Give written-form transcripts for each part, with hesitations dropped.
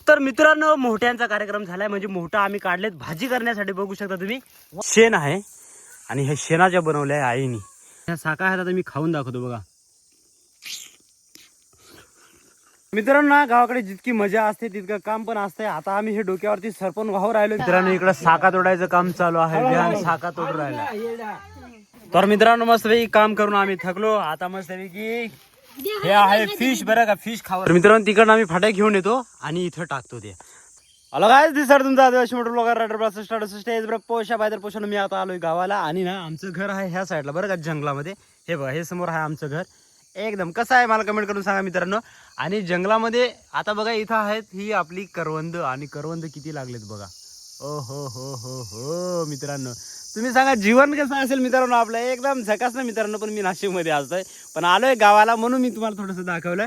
तर मित्रांनो मोठ्यांचा कार्यक्रम झालाय, म्हणजे मोठा आम्ही काढलेत भाजी करण्यासाठी. बघू शकता तुम्ही शेण आहे आणि हे शेणाच्या बनवल्या आहे आईनी. ह्या साखा आहेत, आता मी खाऊन दाखवतो बघा. मित्रांनो ना गावाकडे जितकी मजा असते तितकं काम पण असते. आता आम्ही हे डोक्यावरती सरपण वाहू राहिलो. मित्रांनो इकडे साखा तोडायचं काम चालू आहे. बिहान साखा तोडू राहिला. तर मित्रांनो मस्तपैकी काम करून आम्ही थकलो. आता मस्तपैकी हे आहे फिश, बरं का, फिश खावं. मित्रांनो तिकडनं आम्ही फाट्या घेऊन येतो आणि इथं टाकतो ते. हॅलो गाईज, दिस सर तुमचा आदिवासी motor blogger rider blogger start stage ब्र पोषा बायदर पोषण. मी आता आलोय गावाला आणि ना आमचं घर आहे ह्या साईडला, बरं का, जंगलामध्ये. हे बघा, हे समोर आहे आमचं घर. एकदम कसं आहे मला कमेंट करून सांगा मित्रांनो. आणि जंगलामध्ये आता बघा इथं आहेत ही आपली करवंद, आणि करवंद किती लागलेत बघा. ओ हो हो हो हो मित्रांनो, तुम्ही सांगा जीवन कसं असेल मित्रांनो आपलं. एकदम झकास ना मित्रांनो. पण मी नाशिकमध्ये असतोय, पण आलोय गावाला म्हणून मी तुम्हाला थोडंसं दाखवलं.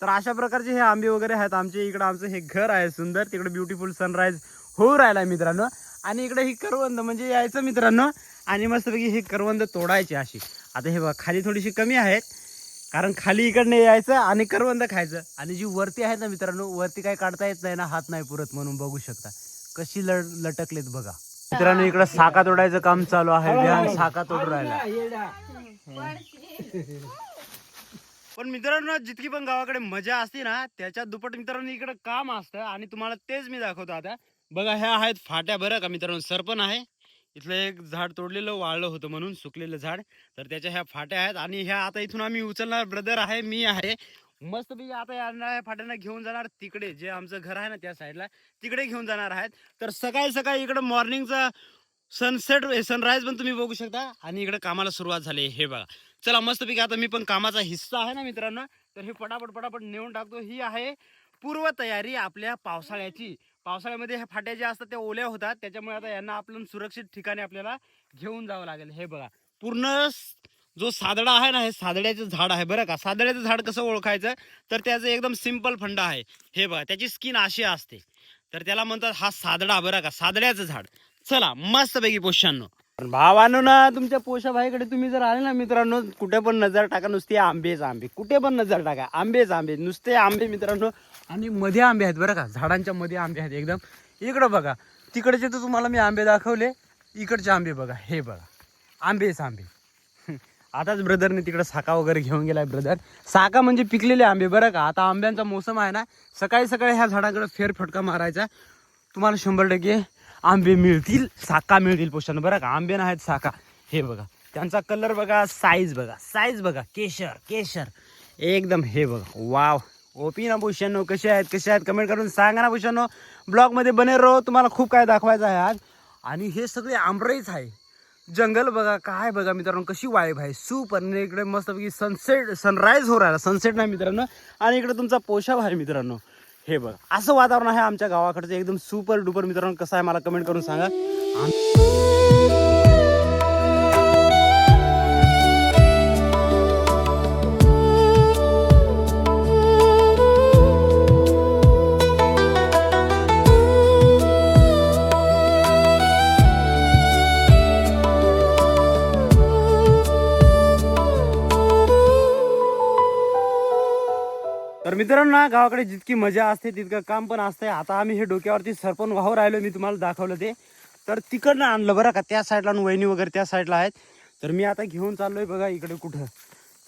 तर अशा प्रकारचे हे आंबे वगैरे आहेत आमचे. इकडे आमचं हे घर आहे सुंदर, तिकडे ब्युटिफुल सनराइज होऊ राहिलाय मित्रांनो. आणि इकडे ही करवंद म्हणजे यायचं मित्रांनो आणि मस्तपैकी ही करवंद तोडायची अशी. आता हे बघा खाली थोडीशी कमी आहेत, कारण खाली इकडनं यायचं आणि करवंद खायचं. आणि जी वरती आहेत ना मित्रांनो, वरती काही काढता येत नाही ना, हात नाही पुरत म्हणून. बघू शकता कशी लटकलेत बघा मित्रांनो. इकडे साखा तोडायचं काम चालू आहे. बिहान साखा तोडू राहिला. पण मित्रांनो जितकी पण गावाकडे मजा असते ना त्याच्या दुप्पट मित्रांनो इकडे काम असतं. आणि तुम्हाला तेच मी दाखवतो आता. बघा ह्या आहेत फाट्या, बरं का मित्रांनो. सरपण आहे इथलं, एक झाड तोडलेलं वाळलं होतं म्हणून, सुकलेलं झाड. तर त्याच्या ह्या फाट्या आहेत आणि ह्या आता इथून आम्ही उचलणार. ब्रदर आहे, मी आहे, मस्तपैकी आता या फाट्यांना घेऊन जाणार तिकडे, जे आमचं घर आहे ना त्या साईडला, तिकडे घेऊन जाणार आहेत. तर सकाळी सकाळी इकडे मॉर्निंगचा सनसेट सनराईज पण तुम्ही बघू शकता. आणि इकडे कामाला सुरुवात झाली. हे बघा, चला मस्तपैकी आता मी पण कामाचा हिस्सा आहे ना मित्रांनो, तर हे पटापट नेऊन टाकतो. ही आहे पूर्व तयारी आपल्या पावसाळ्याची. पावसाळ्यामध्ये ह्या फाट्या ज्या असतात त्या ओल्या होतात, त्याच्यामुळे आता यांना आपण सुरक्षित ठिकाणी आपल्याला घेऊन जावं लागेल. हे बघा पूर्ण जो सादडा आहे ना, हे सादड्याचं झाड आहे, बरं का. सादड्याचं झाड कसं ओळखायचं, तर त्याचं एकदम सिंपल फंडा आहे. हे बघा त्याची स्किन अशी असते, तर त्याला म्हणतात हा सादडा, बरं का, सादड्याचं झाड. चला मस्तपैकी पोषांनो, भावानो ना, तुमच्या पोषा भाईकडे तुम्ही जर आले ना मित्रांनो, कुठे पण नजर टाका, नुसते आंबेच आंबे. कुठे पण नजर टाका आंबेच आंबे, नुसते आंबे मित्रांनो. आणि मध्ये आंबे आहेत बरं का, झाडांच्या मध्ये आंबे आहेत एकदम. इकडं बघा, तिकडचे तर तुम्हाला मी आंबे दाखवले, इकडचे आंबे बघा, हे बघा आंबेच आंबे. आताच ब्रदरने तिकडे साका वगैरे घेऊन गेलाय. ब्रदर साका म्हणजे पिकलेले आंबे, बरं का. आता आंब्यांचा मोसम आहे ना, सकाळी सकाळी ह्या झाडाकडे फेरफटका मारायचा, तुम्हाला 100% आंबे मिळतील, साका मिळतील पोषण, बरं का. आंबे नाहीत साका. हे बघा त्यांचा कलर बघा, साईज बघा, केशर एकदम. हे बघा वाव. ओपी ना पोषण, कसे आहेत कमेंट करून सांगा ना पोषण. ब्लॉग मध्ये बने राहो, तुम्हाला खूप काय दाखवायचं आहे आज. आणि हे सगळे आंबरेच आहे. जंगल बघा काय बघा मित्रांनो, कशी वाईब आहे सूप. आणि इकडे मस्तपैकी सनराईज हो राहिला, सनसेट नाही मित्रांनो. आणि इकडे तुमचा पोशाख आहे मित्रांनो. हे बघ असं वातावरण आहे आमच्या गावाकडचं, एकदम सुपर डुपर मित्रांनो. कसं आहे मला कमेंट करून सांगा. तर मित्रांनो गावाकडे जितकी मजा असते तितकं काम पण असते. आता आम्ही हे डोक्यावरती सरपण वाहू राहिलो, मी तुम्हाला दाखवलं ते. तर तिकडनं आणलं बरं का, त्या साईडला वहिनी वगैरे त्या साईडला आहेत. तर मी आता घेऊन चाललोय बघा इकडे कुठं.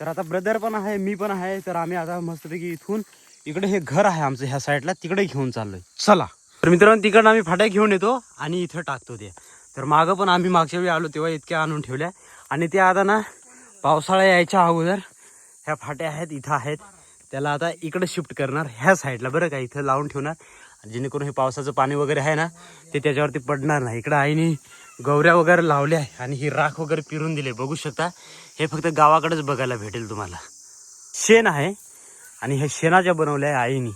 तर आता ब्रदर पण आहे, मी पण आहे. तर आम्ही आता मस्तपैकी इथून इकडे हे घर आहे आमचं ह्या साईडला, तिकडे घेऊन चाललोय. चला तर मित्रांनो तिकडनं आम्ही फाट्या घेऊन येतो आणि इथं टाकतो ते. तर मागं पण आम्ही मागच्या वेळी आलो तेव्हा इतक्या आणून ठेवल्या. आणि त्या आता ना पावसाळा यायच्या अगोदर ह्या फाट्या आहेत इथं आहेत, त्याला आता इकडे शिफ्ट करणार ह्या साईडला, बरं का. इथं लावून ठेवणार, जेणेकरून हे पावसाचं पाणी वगैरे आहे ना ते त्याच्यावरती पडणार नाही. इकडं आईने गौऱ्या वगैरे लावल्या आहे आणि ही राख वगैरे पिरून दिले, बघू शकता. हे फक्त गावाकडेच बघायला भेटेल तुम्हाला. शेण आहे आणि हे शेणाच्या बनवल्या आहे आईनी.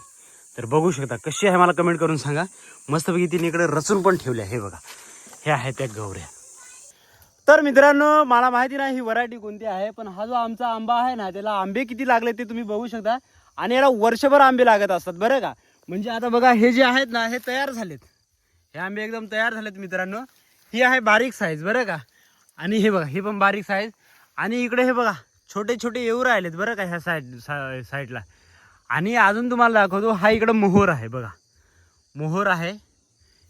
तर बघू शकता कशी आहे मला कमेंट करून सांगा. मस्तपैकी तिने इकडे रचून पण ठेवले. हे बघा, हे आहे त्या गौऱ्या. तर मित्रांनो, मला माहिती नाही ही व्हरायटी कोणती आहे, पण हा जो आमचा आंबा आहे ना, त्याला आंबे किती लागले ते तुम्ही बघू शकता. आणि याला वर्षभर आंबे लागत असतात बरं का. म्हणजे आता बघा, हे जे आहेत ना, हे तयार झालेत. हे आंबे एकदम तयार झालेत मित्रांनो. ही आहे बारीक साईज बरं का. आणि हे बघा, ही पण बारीक साईज. आणि इकडे हे बघा, छोटे छोटे येऊ राहिलेत बरं का ह्या साईडला. आणि अजून तुम्हाला दाखवतो, हा इकडं मोहोर आहे बघा, मोहोर आहे.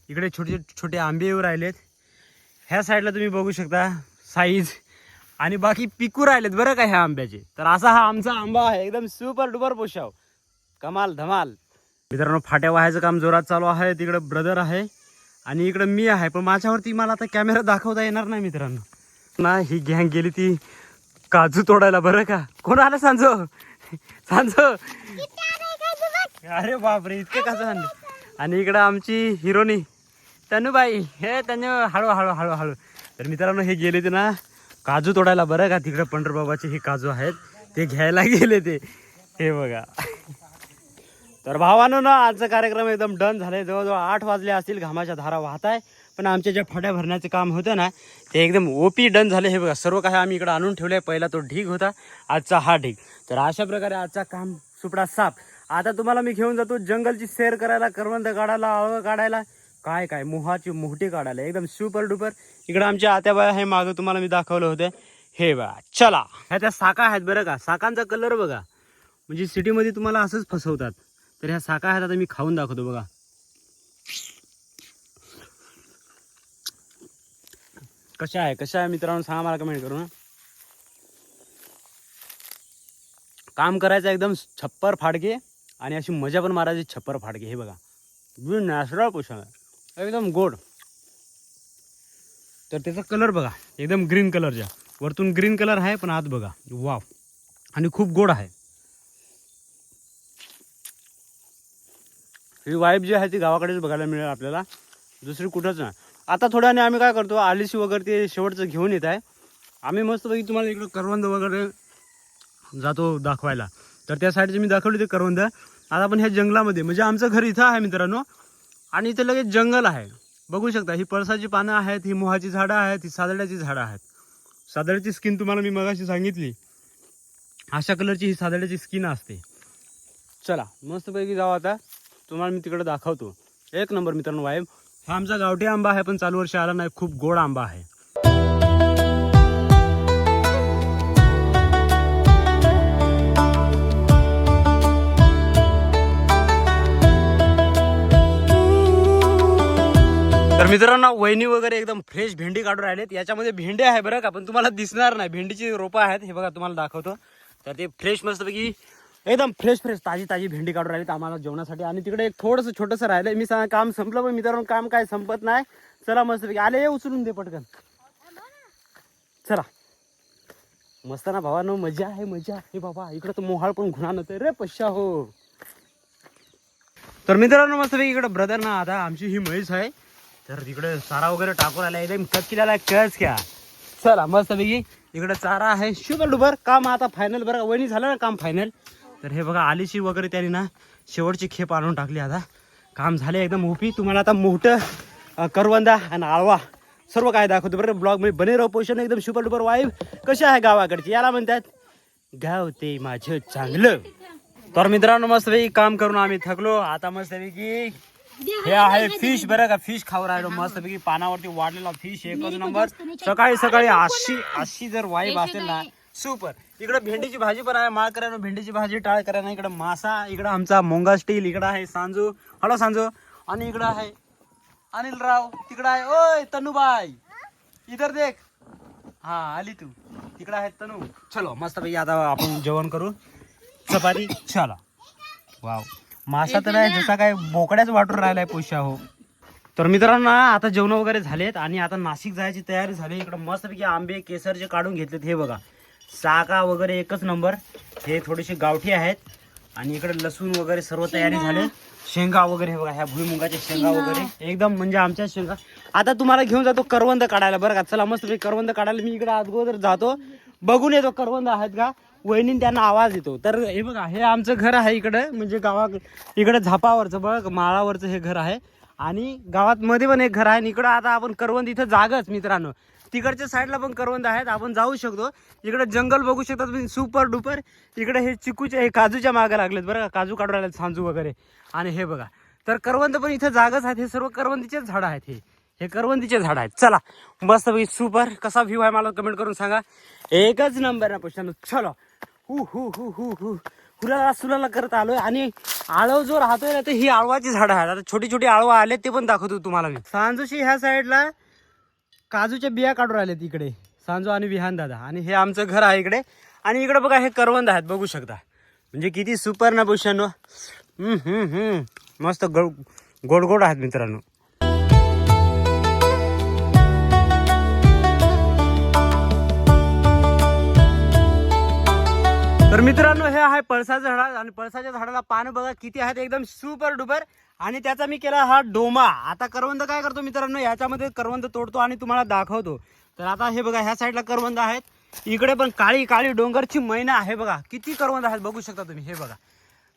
इकडे छोटे छोटे आंबे येऊ राहिलेत. ह्या साईडला तुम्ही बघू शकता साईज. आणि बाकी पिकू राहिलेत बरं का ह्या आंब्याचे. तर असा हा आमचा आंबा आहे, एकदम सुपर डुपर पोशाव, कमाल धमाल. मित्रांनो, फाट्या वाहायचं काम जोरात चालू आहे. तिकडं ब्रदर आहे आणि इकडं मी आहे, पण माझ्यावरती मला आता कॅमेरा दाखवता येणार नाही मित्रांनो ना. ही गँग गेली ती काजू तोडायला बरं का. कोण आलं सांजो? सांजो, अरे बापरे, इतके काजू आणले. आणि इकडं आमची हिरोनी तनुबाई, हे तनु, हळू हळू हळू हळू. तर मित्रांनो, हे गेले ते ना काजू तोडायला बरं का. तिकडं पंढरबाबाचे हे काजू आहेत, ते घ्यायला गेले ते. हे बघा. तर भावानो ना, आजचा कार्यक्रम एकदम डन झालाय. जवळजवळ 8 वाजले असतील, घामाच्या धारा वाहत आहे. पण आमच्या ज्या फाट्या भरण्याचे काम होतं ना, ते एकदम ओपी डन झाले. हे बघा, सर्व काही आम्ही इकडे आणून ठेवले. पहिला तो ढीग होता, आजचा हा ढीग. तर अशा प्रकारे आजचा काम सुपडा साफ. आता तुम्हाला मी घेऊन जातो जंगलची सैर करायला, करवंद काढायला, आळवं काढायला, काय काय मोहाची मोहटी काढायला, एकदम सुपर डुपर. इकडे आमच्या आत्याबाई हे मागं तुम्हाला मी दाखवलं होतं. हे बघा, चला. ह्या त्या साका आहेत बरं का. साकांचा कलर बघा, म्हणजे सिटीमध्ये तुम्हाला असंच फसवतात. तर ह्या साका आहेत, आता मी खाऊन दाखवतो बघा. कशा आहे मित्रांनो, सांगा मला कमेंट करून. काम करायचं एकदम छप्पर फाडके आणि अशी मजा पण मारायची छप्पर फाडके. हे बघा, नॅचरल पोषण एकदम गोड. तर त्याचा कलर बघा, एकदम ग्रीन कलरच्या, वरतून ग्रीन कलर आहे पण आत बघा, वाव. आणि खूप गोड आहे. ही वाईब जी आहे ती गावाकडेच बघायला मिळेल आपल्याला, दुसरी कुठंच नाही. आता थोड्याने आम्ही काय करतो, आलिशी वगैरे ते शेवटचं घेऊन येत आहे. आम्ही मस्तपैकी तुम्हाला इकडं करवंद वगैरे जातो दाखवायला. तर त्या साईडचे मी दाखवले ते करवंद. आता आपण ह्या जंगलामध्ये, म्हणजे आमचं घर इथं आहे मित्रांनो, आणि इथे लगेच जंगल आहे. बघू शकता, ही पळसाची पानं आहेत, ही मोहाची झाडं आहेत, ही सादड्याची झाडं आहेत. सादड्याची स्किन तुम्हाला मी मगाशी सांगितली, अशा कलरची ही सादड्याची स्किन असते. चला मस्तपैकी जाऊ आता, तुम्हाला मी तिकडे दाखवतो. एक नंबर मित्रांनो वाईब. हा आमचा गावठी आंबा आहे, पण चालू वर्षी आला नाही. खूप गोड आंबा आहे. तर मित्रांनो, वहिनी वगैरे एकदम फ्रेश भेंडी काढून राहिलेत. याच्यामध्ये भेंडे आहे बरं का, पण तुम्हाला दिसणार नाही. भेंडीची रोपं आहेत, हे बघा तुम्हाला दाखवतो. तर ते फ्रेश मस्तपैकी एकदम फ्रेश ताजी भेंडी काढून राहिलीत आम्हाला जेवणासाठी. आणि तिकडे एक थोडंसं छोटंसं राहिलंय. मी सांगा काम संपलं, पण मित्रांनो काम काय संपत नाही. चला मस्तपैकी आले, उचलून दे पटकन. चला मस्त ना भावानो, मजा आहे मजा. हे बाबा, इकडं तर मोहाळ पण घुणान होते रे पश्या हो. तर मित्रांनो, मस्तपैकी इकडं ब्रदर ना, आता आमची ही म्हैस आहे, तर तिकडे चारा वगैरे टाकून आला, एकदम कचकिल्याला कच क्या. चला मस्तपैकी इकडे चारा आहे, शुगर डुबर. काम आता फायनल बरं, वहिनी झालं ना काम फायनल. तर हे बघा, आलीशी वगैरे त्यांनी ना शेवटची खेप आणून टाकली. आता काम झाले एकदम ओपी. तुम्हाला आता मोठं करवंदा आणि आळवा सर्व काय दाखवतो बरं ब्लॉग मध्ये. बने राहू पोषण एकदम सुपर डुपर वाईब. कशी आहे गावाकडची, याला म्हणतात गाव ते माझं चांगलं. तर मित्रांनो, मस्तपैकी काम करून आम्ही थकलो. आता मस्तपैकी हे आहे फिश बरं का, फिश खाऊ राहिलो मस्तपैकी. पानावरती वाढलेला फिश एकच नंबर. सकाळी सकाळी अशी जर वाईब असेल ना, सुपर. इकडे भेंडीची भाजी पण आहे, माळकऱ्यानं भेंडीची भाजी, टाळकऱ्यानं इकडे मासा, इकडे आमचा मोंगा स्टील, इकडे आहे सांजू, हॅलो सांजू. आणि इकडे आहे अनिलराव, तिकडे आहे ओय तनुबाई, इधर देख. हा आली तू, तिकडे आहे तनू. चलो मस्तपैकी आता आपण जेवण करू. चपाती चला. वाव, मासा तर आहे जसा काय बोकड्याच वाटून राहिलाय पोशा हो. तर मित्रांनो, आता जेवण वगैरे झालेत आणि आता नाशिक जायची तयारी झाली. इकडे मस्तपैकी आंबे केसरचे काढून घेतलेत. हे बघा, साका वगैरे एकच नंबर. हे थोडेसे गावठी आहेत. आणि इकडे लसूण वगैरे सर्व तयारी झाले. शेंगा वगैरे हे बघा, ह्या भुईमुगाच्या शेंगा वगैरे एकदम म्हणजे आमच्या शेंगा. आता तुम्हाला घेऊन जातो करवंद काढायला बरं का. चला मस्तपैकी करवंद काढायला मी इकडे अगोदर जातो, बघून येतो करवंद आहेत का. वहिनी त्यांना आवाज येतो. तर हे बघा, हे आमचं घर आहे इकडं, म्हणजे इकडं झापावरचं बघ, माळावरचं हे घर आहे. आणि गावात मध्ये पण एक घर आहे. आणि इकडं आता आपण करवंद इथं जागच मित्रांनो, तिकडच्या साईडला पण करवंद आहेत, आपण जाऊ शकतो. इकडे जंगल बघू शकता तुम्ही, सुपर डुपर. इकडे हे चिकूचे, हे काजूच्या मागे लागलेत बरं का, काजू काढून राहिले, सांजू वगैरे. आणि हे बघा, तर करवंद पण इथं जागच आहेत. हे सर्व करवंदीचेच झाडं आहेत, हे करवंदीचे झाड आहेत. चला मस्त भाई, सुपर. कसा व्ह्यू आहे मला कमेंट करून सांगा. एकच नंबर ना पुष्टांनो. चलो हुलाला सुलाला करत आलोय. आणि आळव जो राहतोय ना, तर ही आळवाची झाडं आहेत. आता छोटी छोटी आळवा आले, ते पण दाखवतो तुम्हाला मी. सांजूशी ह्या साईडला काजूच्या बिया काढून राहिलेत इकडे, सांजू आणि विहान दादा. आणि हे आमचं घर आहे इकडे. आणि इकडे बघा, हे करवंद आहेत, बघू शकता. म्हणजे किती सुपर ना पुष्टांनो. मस्त गोड गोड आहेत मित्रांनो. तर मित्रांनो, हे आहे पळसाचं झाड. आणि पळसाच्या झाडाला पानं बघा किती आहेत, एकदम सुपर डुपर. आणि त्याचा मी केला हा डोमा. आता करवंद काय करतो मित्रांनो, याच्यामध्ये करवंद तोडतो आणि तुम्हाला दाखवतो. तर आता हे बघा, ह्या साईडला करवंद आहेत. इकडे पण काळी काळी डोंगरची मैना आहे बघा, किती करवंद आहेत बघू शकता तुम्ही. हे बघा,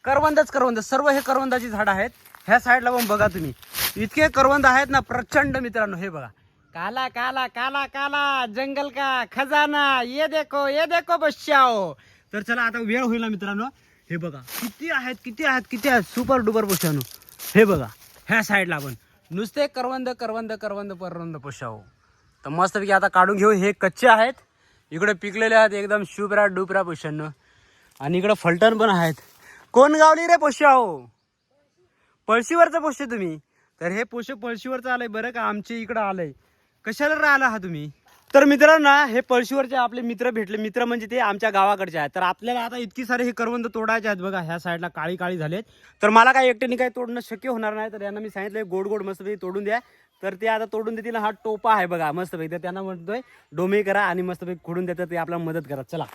करवंद सर्व हे करवंदाची झाड आहेत. ह्या साईडला पण बघा तुम्ही, इतके करवंद आहेत ना, प्रचंड मित्रांनो. हे बघा, काला काला काला काला जंगल का खजाना, ये देखो बच्चाओ. तर चला, आता वेळ होईल ना मित्रांनो. हे बघा किती आहेत सुपर डुपर पोशानो. हे बघा, ह्या साईडला पण नुसते करवंद पोशाओ. तर मस्तपैकी आता काढून घेऊ. हे कच्चे आहेत, इकडे पिकलेले आहेत, एकदम शुभ्रा डुपरा पोशानो. आणि इकडे फलटण पण आहेत. कोण गावली रे पोशाओ? पळशीवरचं पोषे तुम्ही. तर हे पोषे पळशीवरचं आलंय बरं का, आमचे इकडं आलंय. कशाला राहिला हा तुम्ही? तर मित्रांनो, हे पळशीवरचे आपले मित्र भेटले. मित्र म्हणजे ते आमच्या गावाकडचे आहेत. तर आपल्याला आता इतकी सारे हे करवंद तोडायचे आहेत बघा. ह्या साईडला काळी काळी झालेत. तर मला काय एकट्याने काही तोडणं शक्य होणार नाही. तर यांना मी सांगितलंय गोड गोड मस्तपैकी तोडून द्या. तर ते आता तोडून देतील. हा टोपा आहे बघा मस्तपैकी. तर त्यांना म्हणतोय डोमे करा आणि मस्तपैकी खोडून देतात, ते आपल्याला मदत करा. चला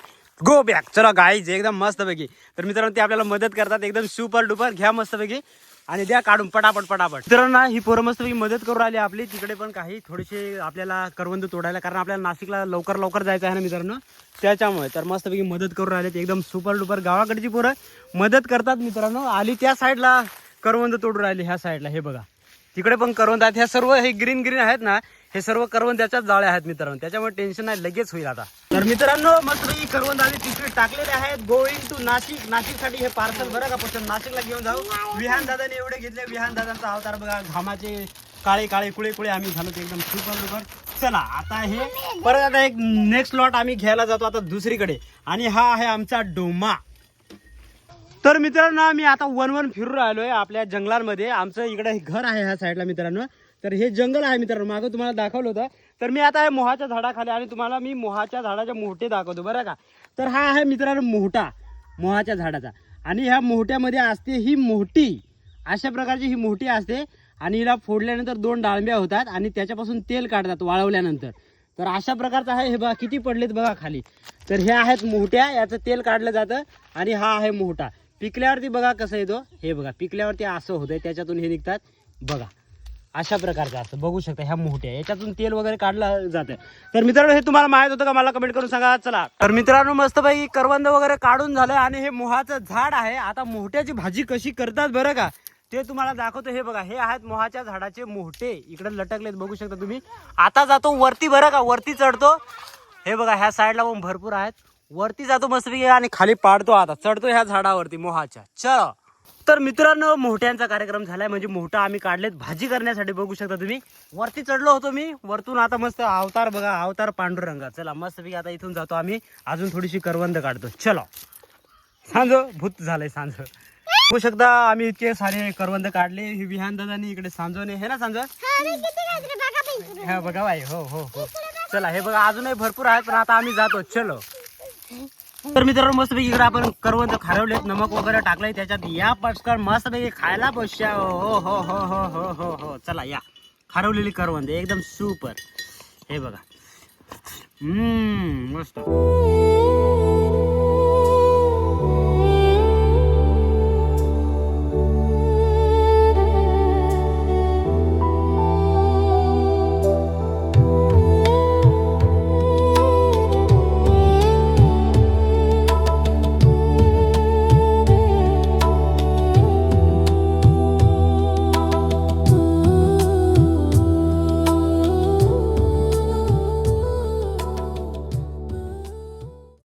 गो बॅक. चला गाईज, एकदम मस्तपैकी. तर मित्रांनो, ते आपल्याला मदत करतात, एकदम सुपर डुपर. घ्या मस्तपैकी आणि द्या काढून पटापट. मित्रांनो, ही पोरं मस्तपैकी मदत करून राहिली आपली. तिकडे पण काही थोडेसे आपल्याला करवंद तोडायला, कारण आपल्याला नाशिकला लवकर जायचं आहे ना मित्रांनो, त्याच्यामुळे. तर मस्तपैकी मदत करून राहिले, एकदम सुपर डुपर. गावाकडची पोरं मदत करतात मित्रांनो. आली त्या साईडला करवंद तोडून राहिले, ह्या साईडला. हे बघा, तिकडे पण करवंद आहेत. ह्या सर्व हे ग्रीन आहेत ना, हे सर्व करवंदाच्याच जाळ्या आहेत मित्रांनो. त्याच्यामुळे टेन्शन नाही, लगेच होईल आता. तर मित्रांनो, मस्तपैकी करवंद आम्ही तिकडे टाकलेले आहेत. गोईंग टू नाशिकसाठी हे पार्सल बरं का, पण नाशिकला घेऊन जाऊ. विहान दादाने एवढे घेतले. विहान दादांचा अवतार बघा, घामाचे काळे कुळे आम्ही झालो, एकदम सुपर डुपर. चला आता हे परत आता एक नेक्स्ट लॉट आम्ही घ्यायला जातो आता दुसरीकडे. आणि हा आहे आमचा डोमा. तर मित्रांनो, मी आता वन फिरून राहिलोय आपल्या जंगलांमध्ये. आमचं इकडे घर आहे ह्या साईडला मित्रांनो. तर हे जंगल आहे मित्रांनो, मागं तुम्हाला दाखवलं होतं. तर मी आता आहे मोहाच्या झाडाखाली, आणि तुम्हाला मी मोहाच्या झाडाचे मोहटे दाखवतो बरं का. तर हा आहे मित्रांनो मोहटा, मोहाच्या झाडाचा. आणि ह्या मोहट्यामध्ये असते ही मोहटी, अशा प्रकारची ही मोहटी असते. आणि हिला फोडल्यानंतर 2 डाळंब्या होतात आणि त्याच्यापासून तेल काढतात वाळवल्यानंतर. तर अशा प्रकारचा आहे. हे बघा किती पडलेत बघा खाली. तर हे आहेत मोहट्या, याचं तेल काढलं जातं. आणि हा आहे मोहटा. पिकल्यावरती बघा कसं येतो. हे बघा, पिकल्यावरती असं होतंय, त्याच्यातून हे निघतात बघा, अशा प्रकारचं असतं. बघू शकता ह्या मोहट्या, याच्यातून तेल वगैरे काढलं जातं. तर मित्रांनो, हे तुम्हाला माहित होतं का, मला कमेंट करून सांगा. चला, तर मित्रांनो, मस्तपैकी करवंद वगैरे काढून झालं. आणि हे मोहाचं झाड आहे. आता मोहट्याची भाजी कशी करतात बरं का, ते तुम्हाला दाखवतो. हे बघा, हे आहेत मोहाच्या झाडाचे मोहटे, इकडे लटकलेत बघू शकता तुम्ही. आता जातो वरती बरं का, वरती चढतो. हे बघा, ह्या साईडला पण भरपूर आहेत. वरती जातो मस्तपैकी आणि खाली पाडतो. आता चढतो ह्या झाडावरती मोहाच्या. चल. तर मित्रांनो, मोहट्यांचा कार्यक्रम झालाय. म्हणजे मोहटा आम्ही काढलेत भाजी करण्यासाठी, बघू शकता तुम्ही. वरती चढलो होतो मी, वरतून आता मस्त अवतार बघा, अवतार पांडुरंगा. चला मस्तपैकी आता इथून जातो आम्ही, अजून थोडीशी करवंद काढतो. चलो. सांज भूत झालंय सांज. बघू शकता आम्ही इतके सारे करवंद काढले. ही विहान दादानी इकडे सांजोने, हे ना सांज, हा बघा बाई. हो. चला, हे बघा अजूनही भरपूर आहेत, पण आता आम्ही जातो. चलो. तर मित्रांनो, मस्तपैकी इकडे आपण करवंद खारवलेत, नमक वगैरे टाकलंय त्याच्यात. या पटकन मस्तपैकी खायला बसच्या. हो. चला या, खारवलेली करवंद एकदम सुपर. हे बघा, मस्त.